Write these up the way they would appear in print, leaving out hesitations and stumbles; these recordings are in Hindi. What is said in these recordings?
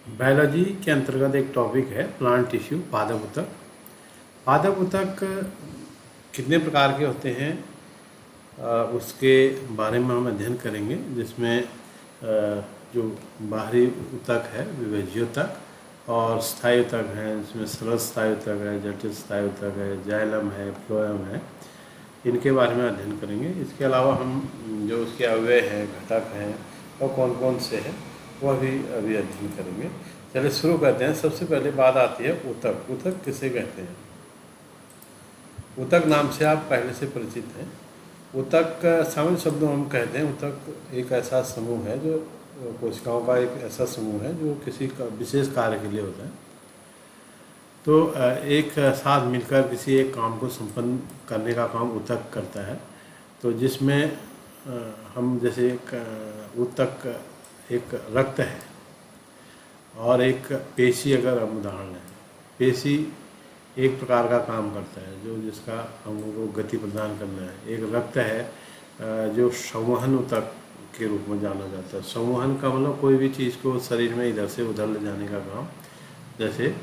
बायोलॉजी के अंतर्गत एक टॉपिक है प्लांट टिश्यू पादप ऊतक। पादप ऊतक कितने प्रकार के होते हैं उसके बारे में हम अध्ययन करेंगे, जिसमें जो बाहरी ऊतक है विभज्य ऊतक और स्थायी ऊतक है, जिसमें सरल स्थायी ऊतक है, जटिल स्थायी ऊतक है, जाइलम है, फ्लोएम है। इनके बारे में अध्ययन करेंगे। इसके अलावा हम जो उसके अवयव हैं, घटक हैं और कौन कौन से हैं वह भी अभी अध्ययन करेंगे। चलिए शुरू करते हैं। सबसे पहले बात आती है ऊतक। ऊतक किसे कहते हैं? ऊतक नाम से आप पहले से परिचित हैं। ऊतक सामान्य शब्दों हम कहते हैं ऊतक एक ऐसा समूह है जो कोशिकाओं का एक ऐसा समूह है जो किसी का विशेष कार्य के लिए होता है। तो एक साथ मिलकर किसी एक काम को संपन्न करने का काम ऊतक करता है। तो जिसमें हम जैसे ऊतक एक रक्त है और एक पेशी, अगर हम उदाहरण लें, पेशी एक प्रकार का काम करता है जो जिसका हमको गति प्रदान करना है। एक रक्त है जो संवहन ऊतक के रूप में जाना जाता है। संवहन का मतलब कोई भी चीज़ को शरीर में इधर से उधर ले जाने का काम, जैसे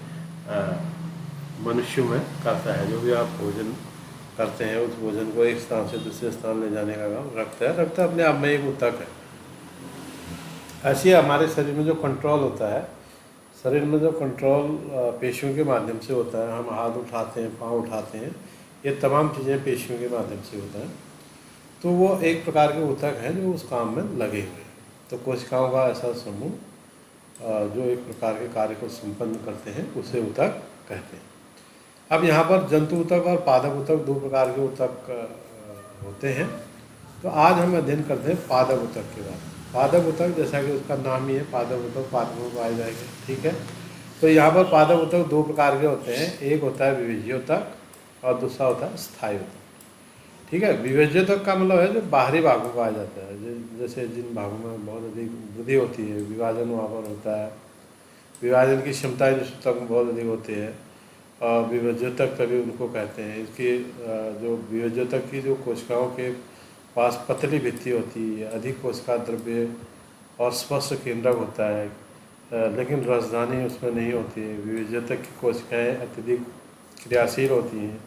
मनुष्य में करता है। जो भी आप भोजन करते हैं उस भोजन को एक स्थान से दूसरे स्थान ले जाने का काम रक्त है। रक्त अपने आप में एक ऊतक है। ऐसे हमारे शरीर में जो कंट्रोल होता है, शरीर में जो कंट्रोल पेशियों के माध्यम से होता है, हम हाथ उठाते हैं, पाँव उठाते हैं, ये तमाम चीज़ें पेशियों के माध्यम से होता है। तो वो एक प्रकार के ऊतक हैं जो उस काम में लगे हुए हैं। तो कोशिकाओं का ऐसा समूह जो एक प्रकार के कार्य को संपन्न करते हैं उसे ऊतक कहते हैं। अब यहाँ पर जंतु ऊतक और पादप ऊतक दो प्रकार के ऊतक होते हैं। तो आज हम अध्ययन करते हैं पादप ऊतक के बारे में। पादप ऊतक जैसा कि उसका नाम ही है, पादप ऊतक पादपों में पाए जाएंगे, ठीक है। तो यहाँ पर पादप ऊतक दो प्रकार के होते हैं। एक होता है विभज्य ऊतक और दूसरा होता है स्थायी ऊतक, ठीक है। विभज्य ऊतक का मतलब है जो बाहरी भागों में पाया जाता है, जैसे जिन भागों में बहुत अधिक वृद्धि होती है, विभाजन वहाँ पर होता है, विभाजन की क्षमताएँ जिस ऊतक में बहुत अधिक होती है, और विभज्योतक तभी उनको कहते हैं। इसकी जो विभज्योतक की जो कोशिकाओं के पास पतली भित्ति होती है, अधिक कोशिका द्रव्य और स्पष्ट केंद्रक होता है, लेकिन रसधानी उसमें नहीं होती है। विभज्योतक की कोशिकाएं अत्यधिक क्रियाशील होती हैं।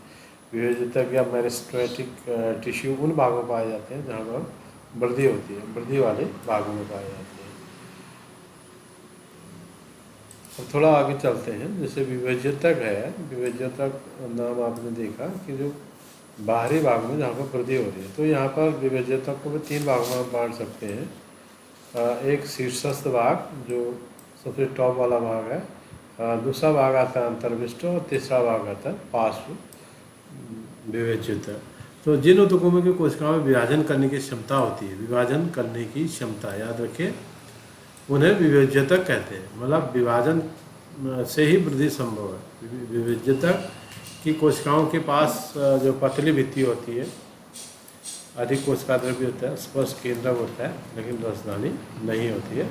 विभज्योतक या मेरिस्टेमेटिक टिश्यू उन भागों में पाए जाते हैं जहाँ पर वृद्धि होती है, वृद्धि वाले भागों में पाए जाते हैं। अब थोड़ा आगे चलते हैं। जैसे विभज्योतक है, विभज्योतक नाम आपने देखा कि जो बाहरी भाग में जहाँ पर वृद्धि हो रही है। तो यहाँ पर विभज्योतक को भी तीन भागों में बांट सकते हैं। एक शीर्षस्थ भाग जो सबसे टॉप वाला भाग है, दूसरा भाग आता है अंतर्विष्ट और तीसरा भाग आता है पार्श्व विभज्योतक। तो जिन ऊतकों में कोशिकाओं में विभाजन करने की क्षमता होती है, विभाजन करने की क्षमता, याद रखिए, उन्हें विभज्योतक कहते हैं। मतलब विभाजन से ही वृद्धि संभव है। विभज्योतक की कोशिकाओं के पास जो पतली भित्ति होती है, अधिक कोशिका द्रव्य होता है, स्पष्ट केंद्रक होता है, लेकिन रसधानी नहीं होती है।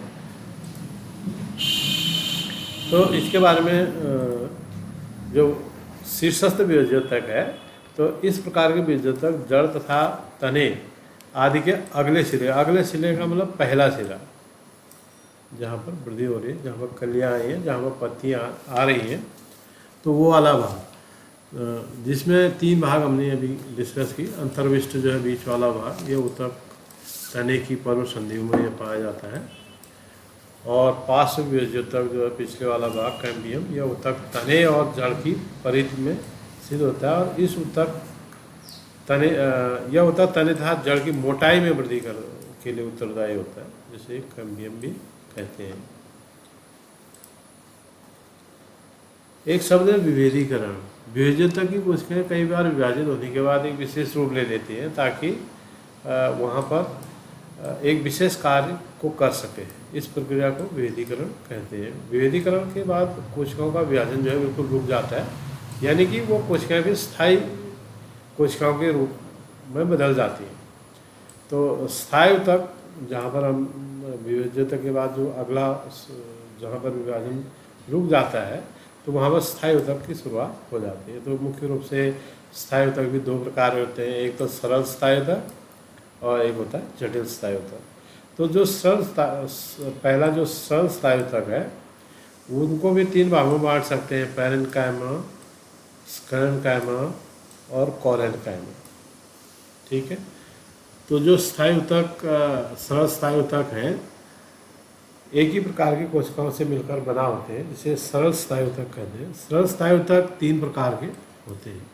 तो इसके बारे में जो शीर्षस्थ विभज्योतक है, तो इस प्रकार के विभज्योतक जड़ तथा तने आदि के अगले सिरे का मतलब पहला सिरा, जहाँ पर वृद्धि हो रही है, जहाँ पर कलियाँ आई हैं, जहाँ पर पत्तियाँ आ रही हैं, तो वो वाला भाग, जिसमें तीन भाग हमने अभी डिस्कस की। अंतर्विष्ट जो है बीच वाला भाग, ये ऊतक तने की पर्व संधियों में ये पाया जाता है। और पार्श्व विभज्योतक जो है पिछले वाला भाग कैम्बियम, यह ऊतक तने और जड़ की परिधि में स्थित होता है। और इस ऊतक तने यह ऊतक तने तथा जड़ की मोटाई में वृद्धि के लिए उत्तरदायी होता है, जिसे कैम्बियम भी कहते हैं। एक शब्द है विभेदीकरण। विभज्योतक की कोशिकाएं कई बार विभाजित होने के बाद एक विशेष रूप ले लेती हैं ताकि वहाँ पर एक विशेष कार्य को कर सके। इस प्रक्रिया को विभेदीकरण कहते हैं। विभेदीकरण के बाद कोशिकाओं का विभाजन जो है बिल्कुल रुक जाता है, यानी कि वो कोशिकाएं भी स्थायी कोशिकाओं के रूप में बदल जाती हैं। तो स्थायी ऊतक, जहाँ पर हम विभज्योतक के बाद जो अगला जहाँ पर विभाजन रुक जाता है, तो वहाँ पर स्थायी ऊतक की शुरुआत हो जाती है। तो मुख्य रूप से स्थायी ऊतक भी दो प्रकार होते हैं। एक तो सरल स्थायी ऊतक और एक होता है जटिल स्थायी ऊतक। तो जो पहला जो सरल स्थायी ऊतक है, उनको भी 3 भागों में बांट सकते हैं, पैरेन्काइमा, स्क्लेरेन्काइमा और कोलेन्काइमा। ठीक है। तो जो स्थायी ऊतक सरल स्थायी ऊतक हैं एक ही प्रकार की कोशिकाओं से मिलकर बना होते हैं, जिसे सरल स्थायी ऊतक कहते हैं। सरल स्थायी ऊतक 3 प्रकार के होते हैं।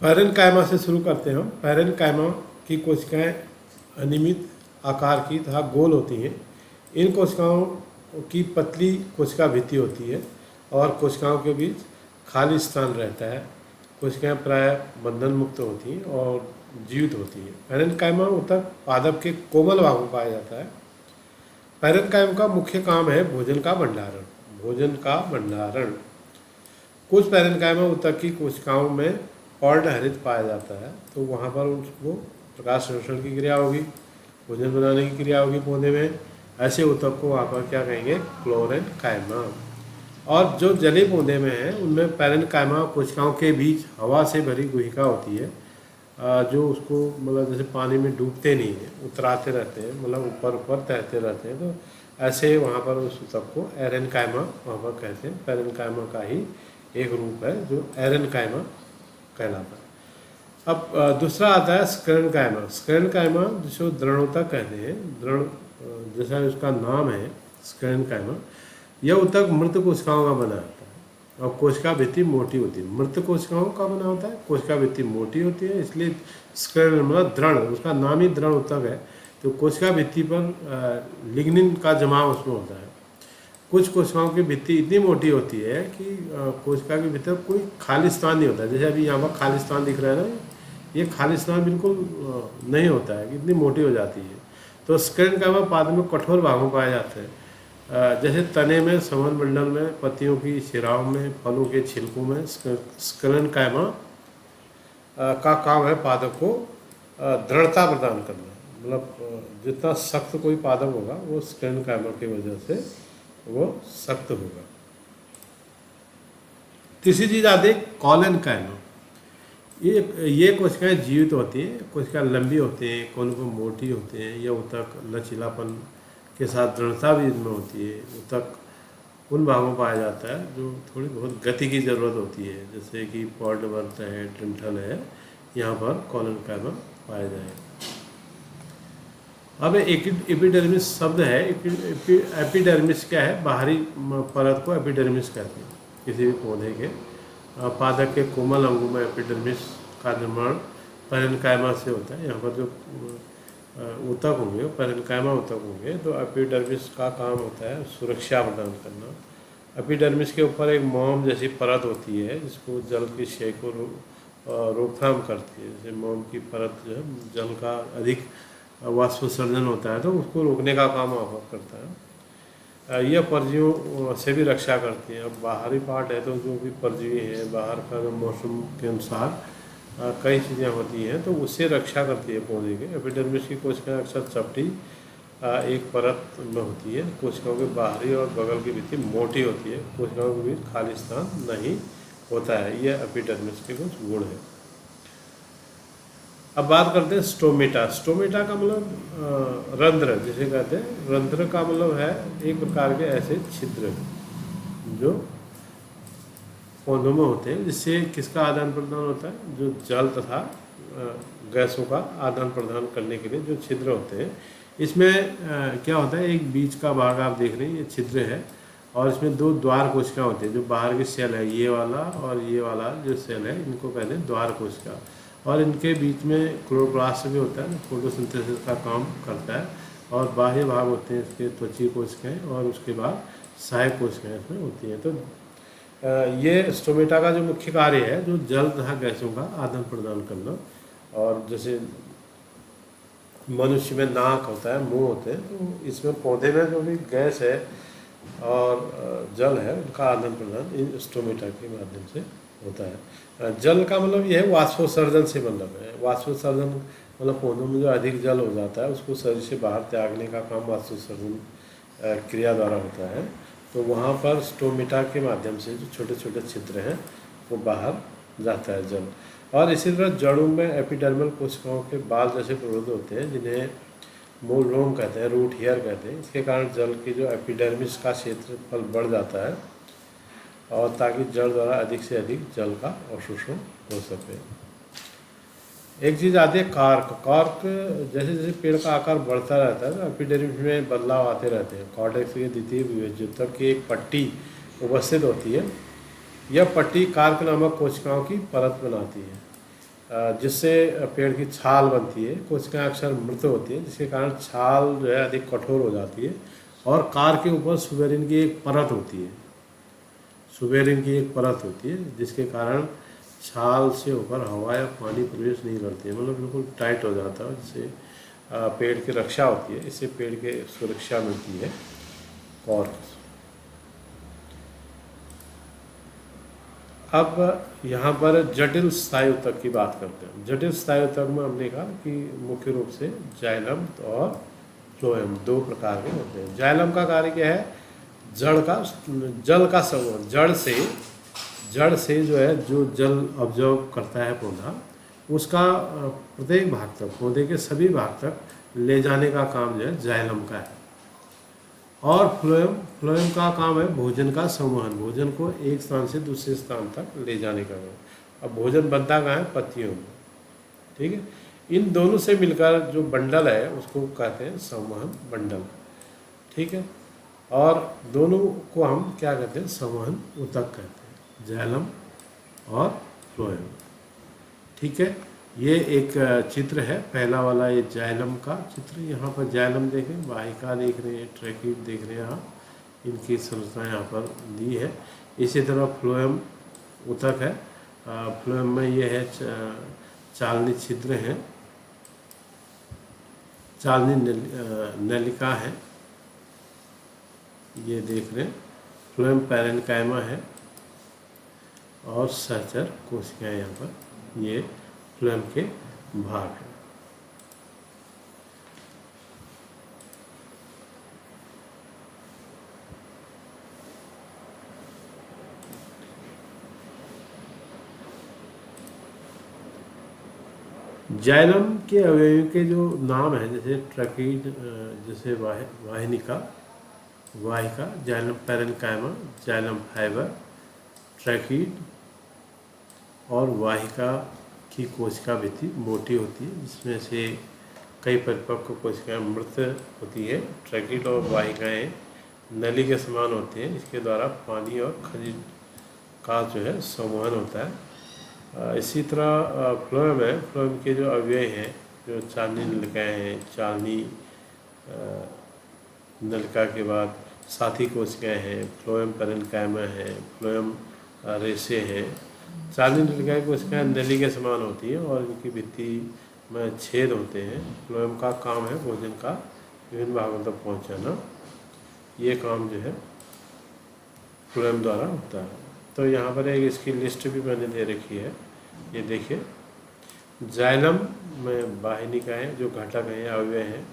पैरेन्काइमा से शुरू करते हैं हम। पैरेन्काइमा की कोशिकाएं अनियमित आकार की तथा गोल होती हैं। इन कोशिकाओं की पतली कोशिका भित्ति होती है और कोशिकाओं के बीच खाली स्थान रहता है। कोशिकाएं प्राय बंधन मुक्त होती हैं और जीवित होती है। पैरेन्काइमा ऊतक पादप के कोमल भाग में पाया जाता है। पैरेन्काइमा का मुख्य काम है भोजन का भंडारण। भोजन का भंडारण। कुछ पैरेन्काइमा ऊतक की कोशिकाओं में पर्णहरित पाया जाता है, तो वहाँ पर उसको प्रकाश संश्लेषण की क्रिया होगी, भोजन बनाने की क्रिया होगी पौधे में। ऐसे ऊतक को वहाँ पर क्या कहेंगे, क्लोरेन्काइमा। और जो जलीय पौधे में है उनमें पैरेन्काइमा कोशिकाओं के बीच हवा से भरी गुहिका होती है, जो उसको मतलब जैसे पानी में डूबते नहीं हैं, उतराते रहते हैं, मतलब ऊपर ऊपर तैरते रहते हैं। तो ऐसे वहाँ पर उस ऊतक को एरेन्काइमा वहाँ पर कहते हैं। पैरेन्काइमा का ही एक रूप है जो एरेन्काइमा कहलाता है। अब दूसरा आता है स्क्लेरेन्काइमा। स्क्लेरेन्काइमा जिसको दृढ़ोतक कहते हैं, दृढ़ जैसा उसका नाम है स्क्लेरेन्काइमा। यह ऊतक मृत कोशिकाओं का बना होता है और कोशिका भित्ति मोटी होती है। मृत कोशिकाओं का बना होता है, कोशिका भित्ति मोटी होती है, इसलिए स्क्लेरेन मतलब दृढ़, उसका नाम ही दृढ़ ऊतक है। तो कोशिका भित्ति पर लिग्निन का जमाव उसमें होता है। कुछ कोशिकाओं की भित्ति इतनी मोटी होती है कि कोशिका के भीतर कोई खाली स्थान नहीं होता है। जैसे अभी यहाँ पर खाली स्थान दिख रहा है ना, ये खाली स्थान बिल्कुल नहीं होता है, इतनी मोटी हो जाती है। तो स्क्लेरेन्काइमा पादप में कठोर भागों पाए जाते हैं, जैसे तने में, संवहन मंडल में, पत्तियों की शिराओं में, फलों के छिलकों में। स्क्लेरेन्काइमा का काम है पादप को दृढ़ता प्रदान करना। मतलब जितना सख्त कोई पादप होगा वो स्क्लेरेन्काइमा की वजह से वो सख्त होगा। तीसरी चीज आती है कोलेन्काइमा। ये कोशिकाएं जीवित होती हैं, कोशिकाएं लंबी होती हैं, कोनों को मोटी होती हैं। यह ऊतक लचीलापन के साथ दृढ़ता भी इनमें होती है। ऊतक उन भागों में पाया जाता है जो थोड़ी बहुत गति की ज़रूरत होती है, जैसे कि पर्णवर्त है, डंठल है, यहाँ पर कोलेन्काइमा पाया जाएगा। अब एपिडर्मिस शब्द है। एपिडर्मिस क्या है, बाहरी परत को एपिडर्मिस कहते हैं किसी भी पौधे के। पादप के कोमल अंगों में एपिडर्मिस का निर्माण पैरेन्काइमा से होता है। यहाँ पर जो ऊतक होंगे, पैरेन्काइमा ऊतक होंगे, तो एपिडर्मिस का काम होता है सुरक्षा प्रदान करना। एपिडर्मिस के ऊपर एक मोम जैसी परत होती है जिसको जल की क्षय को रोकथाम करती है। जैसे मोम की परत जो है, जल का अधिक वाष्पोत्सर्जन होता है तो उसको रोकने का काम वहाँ करता है। यह परजीवियों से भी रक्षा करती है। अब बाहरी पार्ट है तो जो भी परजीवी है, बाहर का जो मौसम के अनुसार कई चीज़ें होती हैं तो उससे रक्षा करती है पौधे के। एपिडर्मिस की कोशिकाएं अक्सर चपटी एक परत में होती है। कोशिकाओं के बाहरी और बगल की भित्ति मोटी होती है, कोशिकाओं के बीच खाली स्थान नहीं होता है। यह एपिडर्मिस के कुछ गुण हैं। अब बात करते हैं स्टोमेटा। स्टोमेटा का मतलब रंध्र जिसे कहते हैं। रंध्र का मतलब है एक प्रकार के ऐसे छिद्र जो पौधों में होते हैं, जिससे किसका आदान प्रदान होता है, जो जल तथा गैसों का आदान प्रदान करने के लिए जो छिद्र होते हैं। इसमें क्या होता है, एक बीच का भाग आप देख रहे हैं, ये छिद्र है और इसमें 2 द्वार कोशिका होती है। जो बाहर की सेल है, ये वाला और ये वाला जो सेल है, इनको कहते हैं द्वार कोशिका। और इनके बीच में क्लोरोप्लास्ट भी होता है, फोटोसिंथेसिस का काम करता है। और बाह्य भाग होते हैं इसके त्वचीय कोशिकाएं, और उसके बाद सहायक कोशिकाएं इसमें होती हैं। तो ये स्टोमेटा का जो मुख्य कार्य है, जो जल तथा गैसों का आदान प्रदान करना। और जैसे मनुष्य में नाक होता है, मुंह होते हैं, तो इसमें पौधे में जो भी गैस है और जल है उनका आदान प्रदान इन स्टोमेटा के माध्यम से होता है। जल का मतलब यह है वाष्पोत्सर्जन से मतलब है। वाष्पोत्सर्जन मतलब पौधों में जो अधिक जल हो जाता है उसको शरीर से बाहर त्यागने का काम वाष्पोत्सर्जन क्रिया द्वारा होता है। तो वहाँ पर स्टोमेटा के माध्यम से जो छोटे छोटे छिद्र हैं वो बाहर जाता है जल। और इसी तरह जड़ों में एपिडर्मल कोशिकाओं के बाल जैसे प्रबंध होते हैं, जिन्हें मूल रोम कहते हैं, रूट हेयर कहते हैं। इसके कारण जल की जो एपिडर्मिस का क्षेत्रफल बढ़ जाता है और ताकि जल द्वारा अधिक से अधिक जल का अवशोषण हो सके। एक चीज़ आती है कार्क। कार्क जैसे जैसे पेड़ का आकार बढ़ता रहता है तो एपिडर्मिस में बदलाव आते रहते हैं। कॉर्टेक्स के द्वितीय विभेद्युतक की एक पट्टी उपस्थित होती है। यह पट्टी कार्क नामक कोशिकाओं की परत बनाती है जिससे पेड़ की छाल बनती है। कोशिकाएं अक्सर मृत होती है जिसके कारण छाल जो है अधिक कठोर हो जाती है और कार्क के ऊपर सुबेरिन की एक परत होती है। सुबेरिन की एक परत होती है जिसके कारण छाल से ऊपर हवा या पानी प्रवेश नहीं करती है, मतलब बिल्कुल टाइट हो जाता है, जिससे पेड़ की रक्षा होती है। इससे पेड़ के सुरक्षा मिलती है। कॉर्क। अब यहाँ पर जटिल स्थायु-ऊतक की बात करते हैं। जटिल स्थायु-ऊतक में हमने कहा कि मुख्य रूप से जाइलम और फ्लोएम दो प्रकार के होते हैं। जाइलम का कार्य क्या है? जल का संवहन। जड़ से जो है जो जल ऑब्जर्व करता है पौधा, उसका प्रत्येक भाग तक, पौधे के सभी भाग तक ले जाने का काम जो है जाइलम का है। और फ्लोएम का काम है भोजन का संवहन, भोजन को एक स्थान से दूसरे स्थान तक ले जाने का काम। अब भोजन बनता कहाँ है? पत्तियों में, ठीक है। इन दोनों से मिलकर जो बंडल है उसको कहते हैं संवहन बंडल, ठीक है। और दोनों को हम क्या कहते हैं? संवहन ऊतक कहते हैं, जाइलम और फ्लोएम, ठीक है। ये एक चित्र है, पहला वाला ये जाइलम का चित्र। यहाँ पर जाइलम देखें, वाहिका देख रहे हैं, ट्रैकिड देख रहे हैं आप, इनकी संरचना यहाँ पर दी है। इसी तरह फ्लोएम ऊतक है। फ्लोएम में ये है चालनी छिद्र हैं, चालनी नलिका है, ये देख रहे हैं। फ्लोएम पैरेन्काइमा है और सहचर कोशिकाएं यहाँ पर, ये फ्लोएम के भाग हैं। जाइलम के अवयवों के जो नाम हैं, जैसे ट्रैकिड, जैसे वाहिका, xylem parenchyma, xylem fibre, tracheid और वाहिका की कोशिका भित्ति मोटी होती है, जिसमें से कई परिपक्व कोशिकाएं मृत होती है। ट्रैकिड और वाहिकाएं नली के समान होती हैं, इसके द्वारा पानी और खनिज का जो है संवहन होता है। इसी तरह फ्लोएम है। फ्लोएम के जो अवयव हैं, जो चालनी नलिकाएँ हैं, चालनी नलिका के बाद साथी कोशिकाएं हैं, फ्लोएम पैरेन्काइमा है, फ्लोएम रेशे हैं। चालनी नलिका की कोशिकाएं नली के समान होती हैं और इनकी भित्ति में छेद होते हैं। फ्लोएम का काम है भोजन का विभिन्न भागों तक पहुंचाना। ये काम जो है फ्लोएम द्वारा होता है। तो यहाँ पर एक इसकी लिस्ट भी मैंने दे रखी है, ये देखिए। जाइलम में वाहिनिकाएँ जो घटक हैं, अवयव हैं,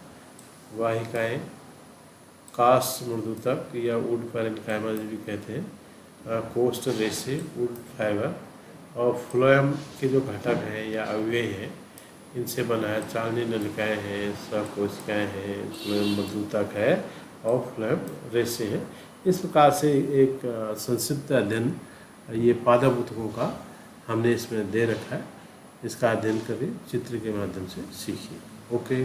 वाहिकाएँ, कास्ट मृदुतक या वुड पैरेन्काइमा भी कहते हैं, कोस्ट रेशे, वुड फाइबर, और फ्लोएम के जो घटक हैं या अवयव हैं, इनसे बना है। चालनी नलिकाएँ हैं, सहकोशिकाएँ हैं, फ्लोएम मृदुतक है और फ्लोएम रेशे हैं। इस प्रकार से एक संक्षिप्त अध्ययन ये पादप ऊतकों का हमने इसमें दे रखा है। इसका अध्ययन करें, चित्र के माध्यम से सीखिए। ओके।